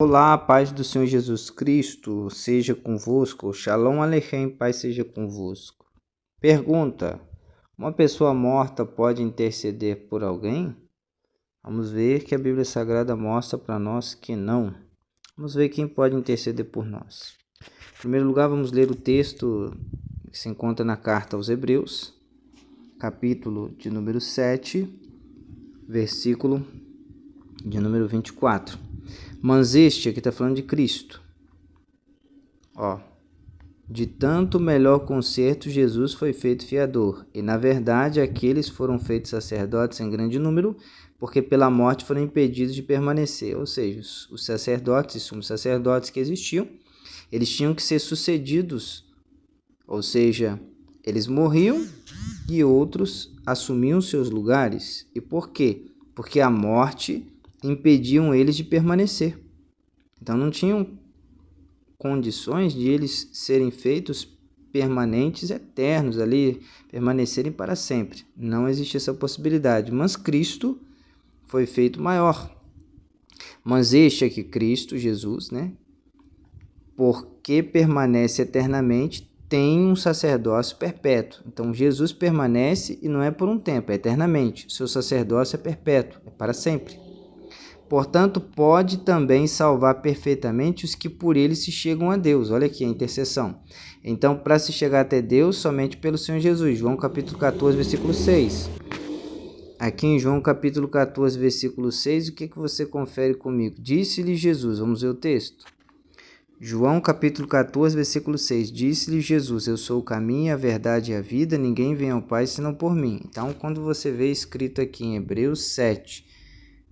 Olá, a paz do Senhor Jesus Cristo seja convosco. Shalom Aleichem, paz seja convosco. Pergunta: uma pessoa morta pode interceder por alguém? Vamos ver que a Bíblia Sagrada mostra para nós que não. Vamos ver quem pode interceder por nós. Em primeiro lugar, vamos ler o texto que se encontra na carta aos Hebreus, capítulo de número 7, versículo de número 24. Mas este aqui está falando de Cristo. De tanto melhor concerto, Jesus foi feito fiador, e na verdade aqueles foram feitos sacerdotes em grande número, porque pela morte foram impedidos de permanecer. Ou seja, os sacerdotes e sumos sacerdotes que existiam, eles tinham que ser sucedidos, ou seja, eles morriam e outros assumiam seus lugares. E por quê? Porque a morte impediam eles de permanecer. Então não tinham condições de eles serem feitos permanentes, eternos ali, permanecerem para sempre. Não existe essa possibilidade, mas Cristo foi feito maior. Mas este aqui, Cristo, Jesus, porque permanece eternamente, tem um sacerdócio perpétuo. Então Jesus permanece e não é por um tempo, é eternamente. Seu sacerdócio é perpétuo, é para sempre. Portanto, pode também salvar perfeitamente os que por ele se chegam a Deus. Olha aqui a intercessão. Então, para se chegar até Deus, somente pelo Senhor Jesus. João capítulo 14, versículo 6. Aqui em João capítulo 14, versículo 6, o que você confere comigo? Disse-lhe Jesus, vamos ver o texto. João capítulo 14, versículo 6. Disse-lhe Jesus, eu sou o caminho, a verdade e a vida, ninguém vem ao Pai senão por mim. Então, quando você vê escrito aqui em Hebreus 7,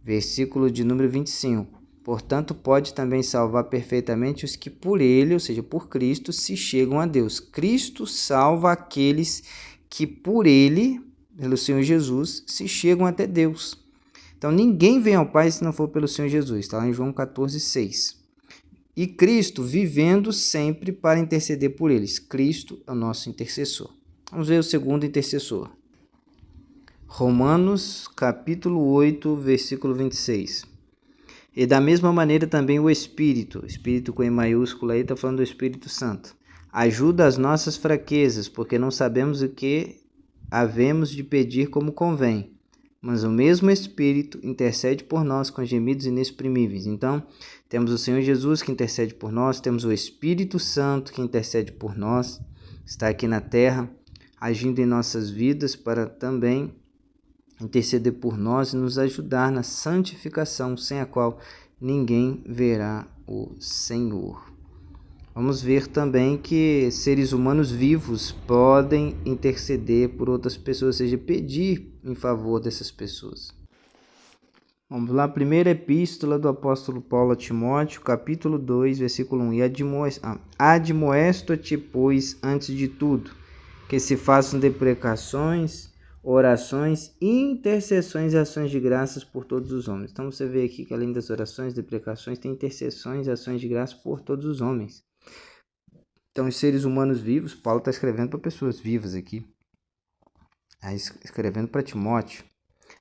versículo de número 25. Portanto, pode também salvar perfeitamente os que por ele, ou seja, por Cristo, se chegam a Deus. Cristo salva aqueles que por ele, pelo Senhor Jesus, se chegam até Deus. Então, ninguém vem ao Pai se não for pelo Senhor Jesus. Está lá em João 14, 6. E Cristo vivendo sempre para interceder por eles. Cristo é o nosso intercessor. Vamos ver o segundo intercessor. Romanos, capítulo 8, versículo 26. E da mesma maneira também o Espírito com E maiúsculo aí está falando do Espírito Santo, ajuda as nossas fraquezas, porque não sabemos o que havemos de pedir como convém. Mas o mesmo Espírito intercede por nós com gemidos inexprimíveis. Então, temos o Senhor Jesus que intercede por nós, temos o Espírito Santo que intercede por nós, está aqui na terra, agindo em nossas vidas para também interceder por nós e nos ajudar na santificação, sem a qual ninguém verá o Senhor. Vamos ver também que seres humanos vivos podem interceder por outras pessoas, ou seja, pedir em favor dessas pessoas. Vamos lá, primeira epístola do apóstolo Paulo a Timóteo, capítulo 2, versículo 1. E admoesto-te, pois, antes de tudo, que se façam deprecações, orações, intercessões e ações de graças por todos os homens. Então você vê aqui que além das orações, deprecações, tem intercessões e ações de graça por todos os homens. Então os seres humanos vivos, Paulo está escrevendo para pessoas vivas aqui. Está escrevendo para Timóteo.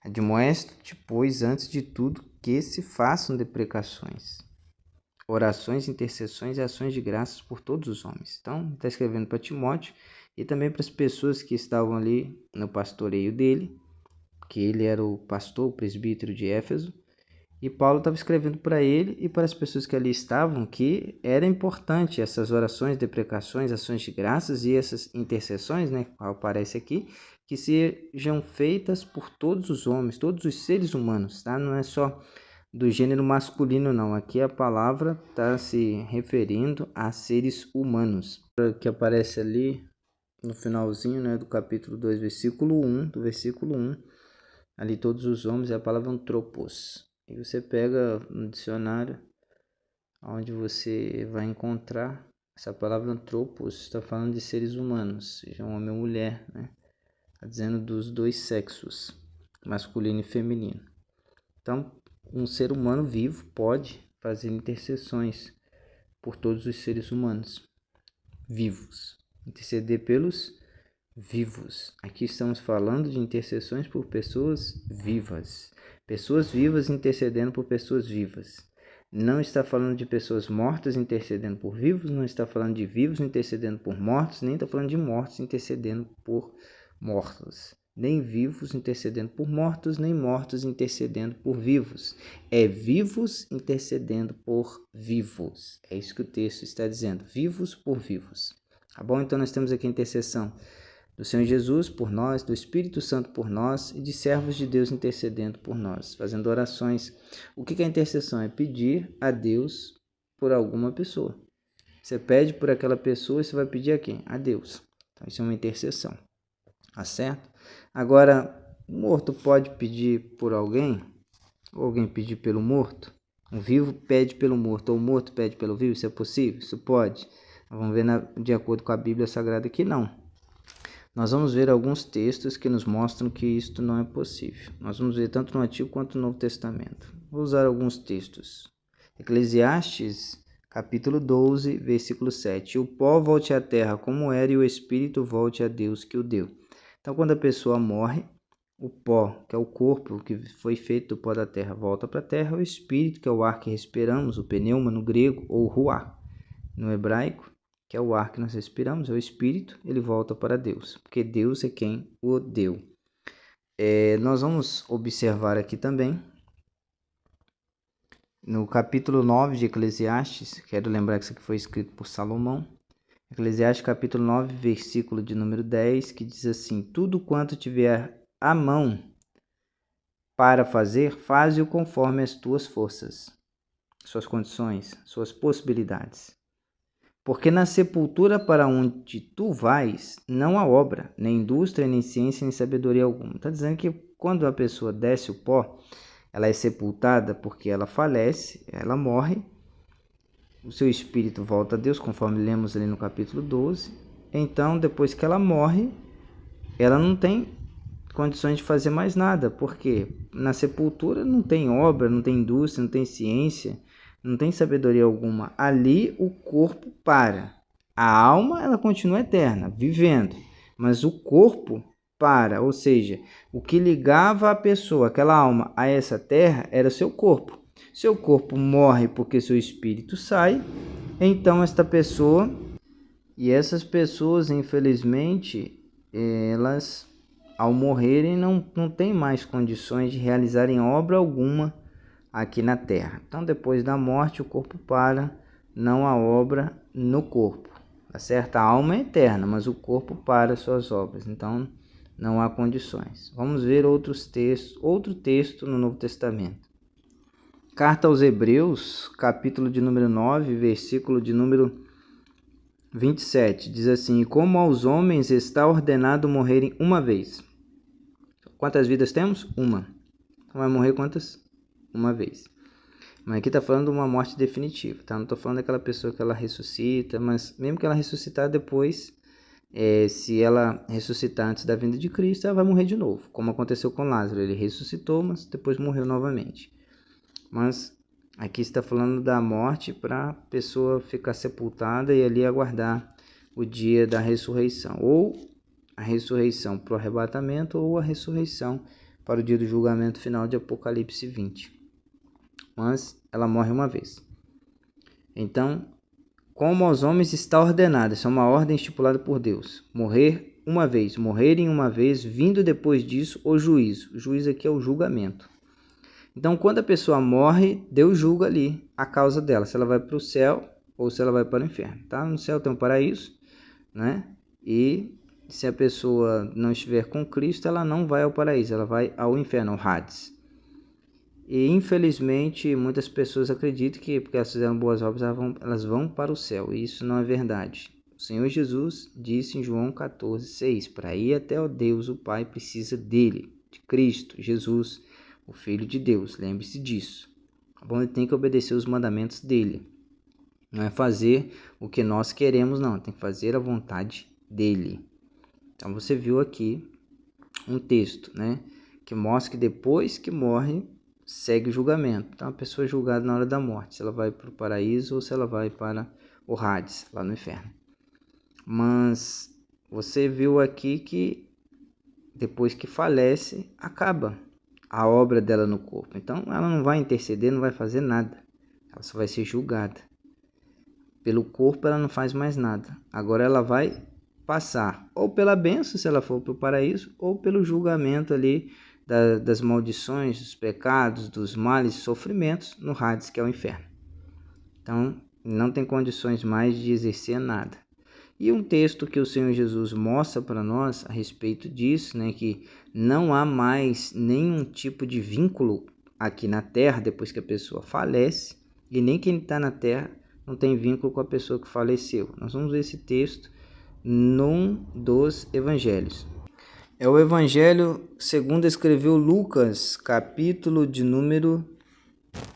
Admoesto-te, pois, antes de tudo, que se façam deprecações, orações, intercessões e ações de graças por todos os homens. Então, está escrevendo para Timóteo e também para as pessoas que estavam ali no pastoreio dele, que ele era o pastor, o presbítero de Éfeso, e Paulo estava escrevendo para ele e para as pessoas que ali estavam que era importante essas orações, deprecações, ações de graças e essas intercessões, qual aparece aqui, que sejam feitas por todos os homens, todos os seres humanos, tá? Não é só do gênero masculino, não. Aqui a palavra está se referindo a seres humanos, que aparece ali no finalzinho, do capítulo 2, versículo 1, do versículo 1, ali todos os homens, é a palavra anthropos. E você pega no dicionário, onde você vai encontrar essa palavra anthropos, está falando de seres humanos, seja um homem ou mulher, Está dizendo dos dois sexos, masculino e feminino. Então, um ser humano vivo pode fazer intercessões por todos os seres humanos vivos, interceder pelos vivos. Aqui estamos falando de intercessões por pessoas vivas intercedendo por pessoas vivas. Não está falando de pessoas mortas intercedendo por vivos, não está falando de vivos intercedendo por mortos, nem está falando de mortos intercedendo por mortos. Nem vivos intercedendo por mortos, nem mortos intercedendo por vivos. É vivos intercedendo por vivos. É isso que o texto está dizendo, vivos por vivos. Tá bom? Então nós temos aqui a intercessão do Senhor Jesus por nós, do Espírito Santo por nós e de servos de Deus intercedendo por nós, fazendo orações. O que é a intercessão? É pedir a Deus por alguma pessoa. Você pede por aquela pessoa e você vai pedir a quem? A Deus. Então isso é uma intercessão. Tá certo? Agora, o morto pode pedir por alguém? Ou alguém pedir pelo morto? Um vivo pede pelo morto, ou o morto pede pelo vivo? Isso é possível? Isso pode. Vamos ver de acordo com a Bíblia Sagrada que não. Nós vamos ver alguns textos que nos mostram que isto não é possível. Nós vamos ver tanto no Antigo quanto no Novo Testamento. Vou usar alguns textos. Eclesiastes, capítulo 12, versículo 7. O pó volte à terra como era e o espírito volte a Deus que o deu. Então, quando a pessoa morre, o pó, que é o corpo que foi feito do pó da terra, volta para a terra. O espírito, que é o ar que respiramos, o pneuma no grego, ou ruá no hebraico, que é o ar que nós respiramos, é o espírito, ele volta para Deus, porque Deus é quem o deu. Nós vamos observar aqui também, no capítulo 9 de Eclesiastes, quero lembrar que isso aqui foi escrito por Salomão, Eclesiastes capítulo 9, versículo de número 10, que diz assim: tudo quanto tiver à mão para fazer, faze-o conforme as tuas forças, suas condições, suas possibilidades. Porque na sepultura para onde tu vais, não há obra, nem indústria, nem ciência, nem sabedoria alguma. Está dizendo que quando a pessoa desce o pó, ela é sepultada porque ela falece, ela morre, o seu espírito volta a Deus, conforme lemos ali no capítulo 12. Então, depois que ela morre, ela não tem condições de fazer mais nada, porque na sepultura não tem obra, não tem indústria, não tem ciência, não tem sabedoria alguma. Ali o corpo para. A alma, ela continua eterna, vivendo, mas o corpo para, ou seja, o que ligava a pessoa, aquela alma, a essa terra era seu corpo. Seu corpo morre porque seu espírito sai, então esta pessoa, e essas pessoas, infelizmente, elas ao morrerem não têm mais condições de realizarem obra alguma aqui na terra. Então, depois da morte, o corpo para, não há obra no corpo. Tá certo? A alma é eterna, mas o corpo para suas obras. Então, não há condições. Vamos ver outro texto no Novo Testamento. Carta aos Hebreus, capítulo de número 9, versículo de número 27, diz assim: e como aos homens está ordenado morrerem uma vez. Quantas vidas temos? Uma. Então vai morrer quantas? Uma vez. Mas aqui está falando de uma morte definitiva, tá? Não estou falando daquela pessoa que ela ressuscita, mas mesmo que ela ressuscitar depois, se ela ressuscitar antes da vinda de Cristo, ela vai morrer de novo, como aconteceu com Lázaro. Ele ressuscitou, mas depois morreu novamente. Mas aqui está falando da morte para a pessoa ficar sepultada e ali aguardar o dia da ressurreição. Ou a ressurreição para o arrebatamento, ou a ressurreição para o dia do julgamento final de Apocalipse 20. Mas ela morre uma vez. Então, como aos homens está ordenado, isso é uma ordem estipulada por Deus, morrer uma vez, morrerem uma vez, vindo depois disso o juízo. O juízo aqui é o julgamento. Então, quando a pessoa morre, Deus julga ali a causa dela, se ela vai para o céu ou se ela vai para o inferno. Tá? No céu tem um paraíso, né? E se a pessoa não estiver com Cristo, ela não vai ao paraíso, ela vai ao inferno, ao Hades. E infelizmente muitas pessoas acreditam que porque elas fizeram boas obras, elas vão para o céu. E isso não é verdade. O Senhor Jesus disse em João 14:6, para ir até o Deus, o Pai, precisa dele, de Cristo, Jesus, o Filho de Deus. Lembre-se disso. Bom, ele tem que obedecer os mandamentos dele. Não é fazer o que nós queremos, não. Tem que fazer a vontade dele. Então você viu aqui um texto, né, que mostra que depois que morre, segue o julgamento. Então a pessoa é julgada na hora da morte, se ela vai para o paraíso ou se ela vai para o Hades, lá no inferno. Mas você viu aqui que depois que falece, acaba a obra dela no corpo. Então ela não vai interceder, não vai fazer nada. ela só vai ser julgada. Pelo corpo ela não faz mais nada. Agora ela vai passar ou pela bênção, se ela for para o paraíso, ou pelo julgamento ali das maldições, dos pecados, dos males, sofrimentos no Hades, que é o inferno. Então, não tem condições mais de exercer nada. E um texto que o Senhor Jesus mostra para nós a respeito disso, né, que não há mais nenhum tipo de vínculo aqui na terra depois que a pessoa falece, e nem quem está na terra não tem vínculo com a pessoa que faleceu. Nós vamos ver esse texto num dos evangelhos. É o evangelho segundo escreveu Lucas, capítulo de número,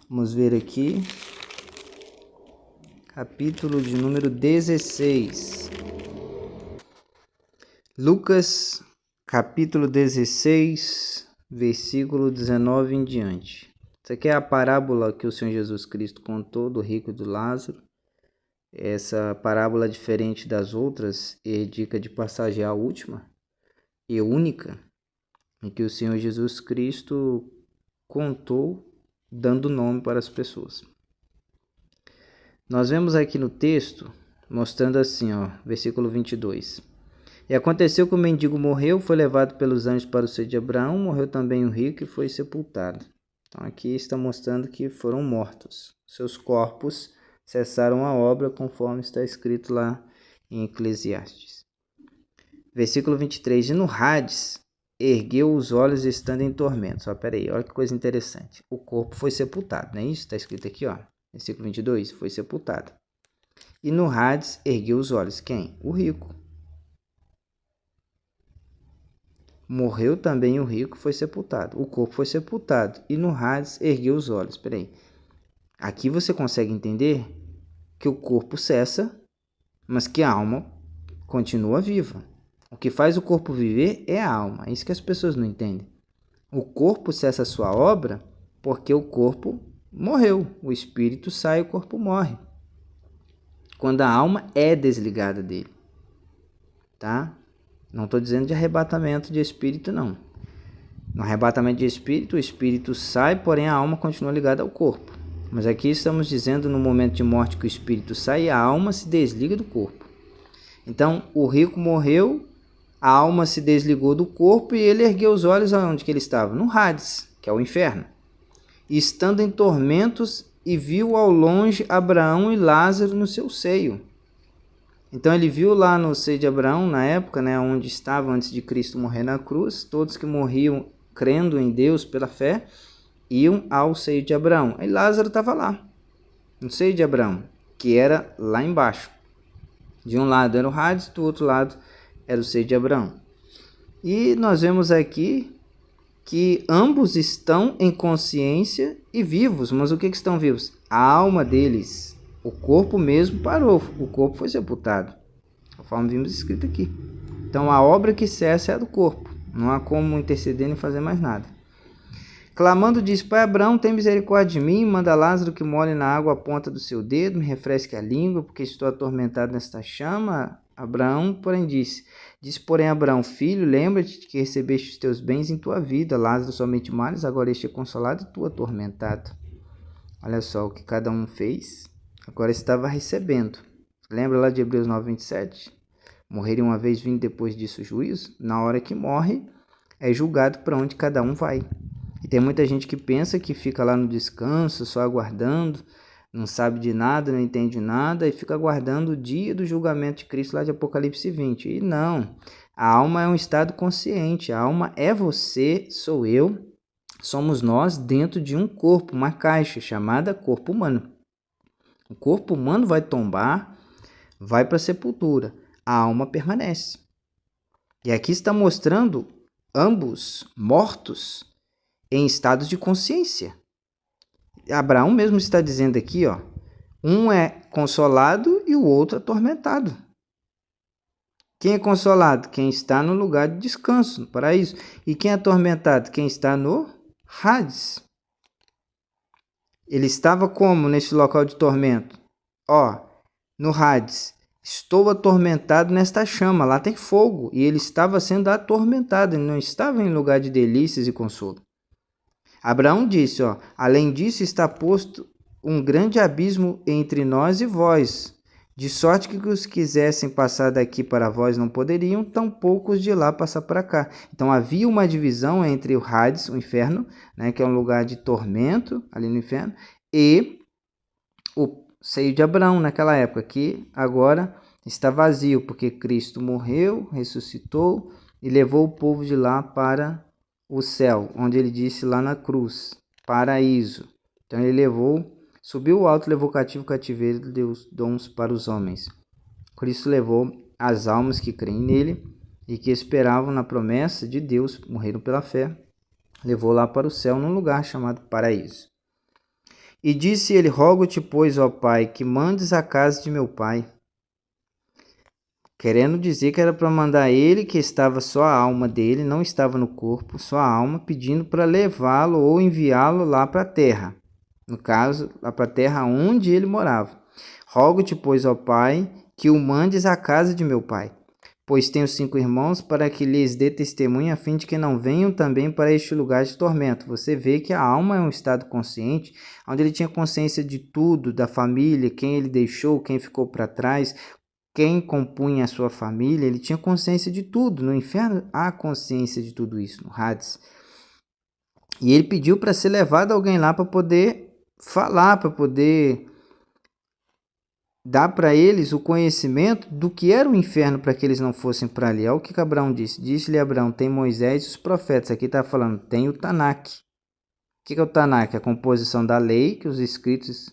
vamos ver aqui, capítulo de número 16. Lucas, capítulo 16, versículo 19 em diante. Isso aqui é a parábola que o Senhor Jesus Cristo contou do rico e do Lázaro. Essa parábola é diferente das outras e dica de passagem a última e única, em que o Senhor Jesus Cristo contou dando nome para as pessoas. Nós vemos aqui no texto, mostrando assim, versículo 22. E aconteceu que o mendigo morreu, foi levado pelos anjos para o seio de Abraão, morreu também o rico e foi sepultado. Então aqui está mostrando que foram mortos. Seus corpos cessaram a obra, conforme está escrito lá em Eclesiastes. Versículo 23. E no Hades ergueu os olhos estando em tormentos. Peraí, olha que coisa interessante. O corpo foi sepultado, não é isso? Está escrito aqui, versículo 22. Foi sepultado. E no Hades ergueu os olhos. Quem? O rico. Morreu também o rico, foi sepultado. O corpo foi sepultado. E no Hades ergueu os olhos. Peraí. Aqui você consegue entender que o corpo cessa, mas que a alma continua viva. O que faz o corpo viver é a alma. É isso que as pessoas não entendem. O corpo cessa a sua obra porque o corpo morreu. O espírito sai, o corpo morre. Quando a alma é desligada dele. Tá? Não estou dizendo de arrebatamento de espírito, não. No arrebatamento de espírito, o espírito sai, porém a alma continua ligada ao corpo. Mas aqui estamos dizendo no momento de morte que o espírito sai e a alma se desliga do corpo. Então, o rico morreu, a alma se desligou do corpo e ele ergueu os olhos aonde que ele estava? No Hades, que é o inferno. E estando em tormentos, e viu ao longe Abraão e Lázaro no seu seio. Então ele viu lá no seio de Abraão, na época, né, onde estava antes de Cristo morrer na cruz, todos que morriam crendo em Deus pela fé, iam ao seio de Abraão. Aí Lázaro estava lá, no seio de Abraão, que era lá embaixo. De um lado era o Hades, do outro lado era o seio de Abraão. E nós vemos aqui que ambos estão em consciência e vivos. Mas o que estão vivos? A alma deles. O corpo mesmo parou, o corpo foi sepultado, conforme vimos escrito aqui. Então a obra que cessa é a do corpo, não há como interceder nem fazer mais nada. Clamando diz: Pai Abraão, tem misericórdia de mim, manda Lázaro que molhe na água a ponta do seu dedo, me refresque a língua, porque estou atormentado nesta chama. Abraão, porém, disse, porém, Abraão, filho, lembra-te de que recebeste os teus bens em tua vida, Lázaro somente males, agora este é consolado e tu atormentado. Olha só o que cada um fez. Agora estava recebendo. Lembra lá de Hebreus 9, 27? Morreria uma vez, vindo depois disso o juízo? Na hora que morre, é julgado para onde cada um vai. E tem muita gente que pensa que fica lá no descanso, só aguardando, não sabe de nada, não entende nada, e fica aguardando o dia do julgamento de Cristo lá de Apocalipse 20. E não, a alma é um estado consciente, a alma é você, sou eu, somos nós dentro de um corpo, uma caixa chamada corpo humano. O corpo humano vai tombar, vai para a sepultura. A alma permanece. E aqui está mostrando ambos mortos em estados de consciência. Abraão mesmo está dizendo aqui, um é consolado e o outro atormentado. Quem é consolado? Quem está no lugar de descanso, no paraíso. E quem é atormentado? Quem está no Hades. Ele estava como nesse local de tormento? No Hades. Estou atormentado nesta chama. Lá tem fogo. E ele estava sendo atormentado. Ele não estava em lugar de delícias e consolo. Abraão disse, além disso está posto um grande abismo entre nós e vós, de sorte que os que quisessem passar daqui para vós não poderiam, tampouco os de lá passar para cá. Então havia uma divisão entre o Hades, o inferno, né, que é um lugar de tormento ali no inferno, e o seio de Abraão naquela época, que agora está vazio, porque Cristo morreu, ressuscitou e levou o povo de lá para o céu, onde ele disse lá na cruz, paraíso. Então ele subiu o alto, levou cativo o cativeiro e deu dons para os homens. Cristo levou as almas que creem nele e que esperavam na promessa de Deus, morreram pela fé, levou lá para o céu, num lugar chamado paraíso. E disse ele: rogo-te, pois, ó Pai, que mandes a casa de meu pai. Querendo dizer que era para mandar ele, que estava só a alma dele, não estava no corpo, só a alma, pedindo para levá-lo ou enviá-lo lá para a terra. No caso, lá para a terra onde ele morava. Rogo-te, pois, ó Pai, que o mandes à casa de meu pai. Pois tenho 5 irmãos, para que lhes dê testemunho, a fim de que não venham também para este lugar de tormento. Você vê que a alma é um estado consciente, onde ele tinha consciência de tudo, da família, quem ele deixou, quem ficou para trás, quem compunha a sua família, ele tinha consciência de tudo. No inferno há consciência de tudo isso, no Hades. E ele pediu para ser levado alguém lá para poder falar, para poder dar para eles o conhecimento do que era o inferno, para que eles não fossem para ali. Olha o que Abraão disse. Disse-lhe Abraão: tem Moisés e os profetas. Aqui está falando, tem o Tanakh. O que é o Tanakh? A composição da lei, que os escritos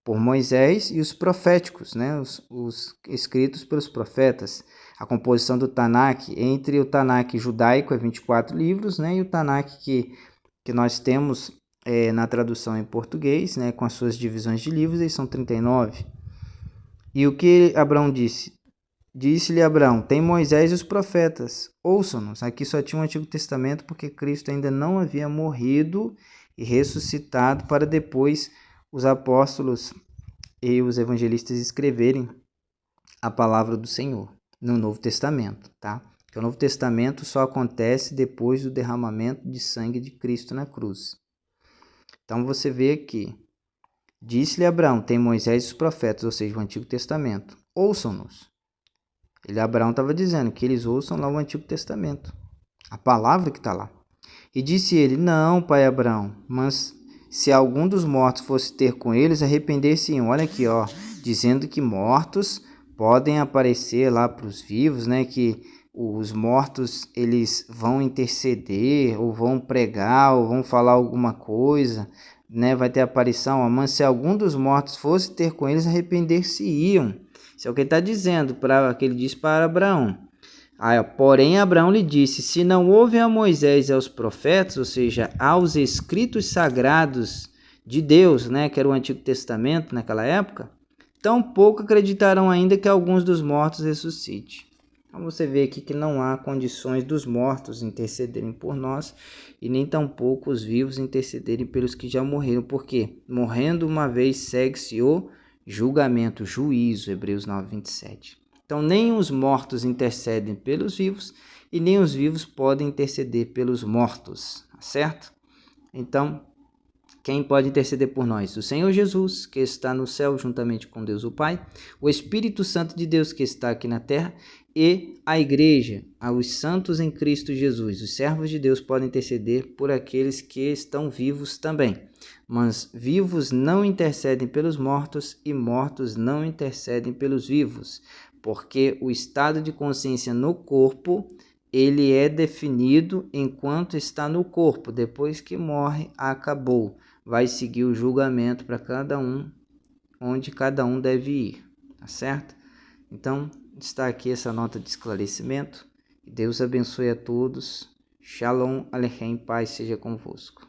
por Moisés, e os proféticos, né? os escritos pelos profetas. A composição do Tanakh, entre o Tanakh judaico, é 24 livros, né? E o Tanakh que nós temos na tradução em português, né? Com as suas divisões de livros, eles são 39. E o que Abraão disse? Disse-lhe Abraão: tem Moisés e os profetas, ouçam-nos. Aqui só tinha o Antigo Testamento, porque Cristo ainda não havia morrido e ressuscitado, para depois os apóstolos e os evangelistas escreverem a palavra do Senhor no Novo Testamento, tá? Porque o Novo Testamento só acontece depois do derramamento de sangue de Cristo na cruz. Então você vê aqui, disse-lhe Abraão: tem Moisés e os profetas, ou seja, o Antigo Testamento, ouçam-nos. Abraão estava dizendo que eles ouçam lá o Antigo Testamento, a palavra que está lá. E disse ele: não, pai Abraão, mas se algum dos mortos fosse ter com eles, arrepender-se-iam. Olha aqui, ó, dizendo que mortos podem aparecer lá para os vivos, né? Que os mortos eles vão interceder, ou vão pregar, ou vão falar alguma coisa, né? Vai ter aparição. Mas se algum dos mortos fosse ter com eles, arrepender-se-iam. Isso é o que ele está dizendo, que ele diz para Abraão. Porém, Abraão lhe disse: se não houve a Moisés e aos profetas, ou seja, aos escritos sagrados de Deus, né, que era o Antigo Testamento naquela época, tampouco acreditarão ainda que alguns dos mortos ressuscite. Então você vê aqui que não há condições dos mortos intercederem por nós e nem tampouco os vivos intercederem pelos que já morreram, porque morrendo uma vez segue-se o julgamento, juízo, Hebreus 9, 27. Então, nem os mortos intercedem pelos vivos e nem os vivos podem interceder pelos mortos, certo? Então, quem pode interceder por nós? O Senhor Jesus, que está no céu juntamente com Deus o Pai, o Espírito Santo de Deus, que está aqui na terra, e a igreja, os santos em Cristo Jesus. Os servos de Deus podem interceder por aqueles que estão vivos também. Mas vivos não intercedem pelos mortos e mortos não intercedem pelos vivos, porque o estado de consciência no corpo, ele é definido enquanto está no corpo. Depois que morre, acabou. Vai seguir o julgamento para cada um, onde cada um deve ir, tá certo? Então, está aqui essa nota de esclarecimento. Deus abençoe a todos. Shalom Aleichem, paz seja convosco.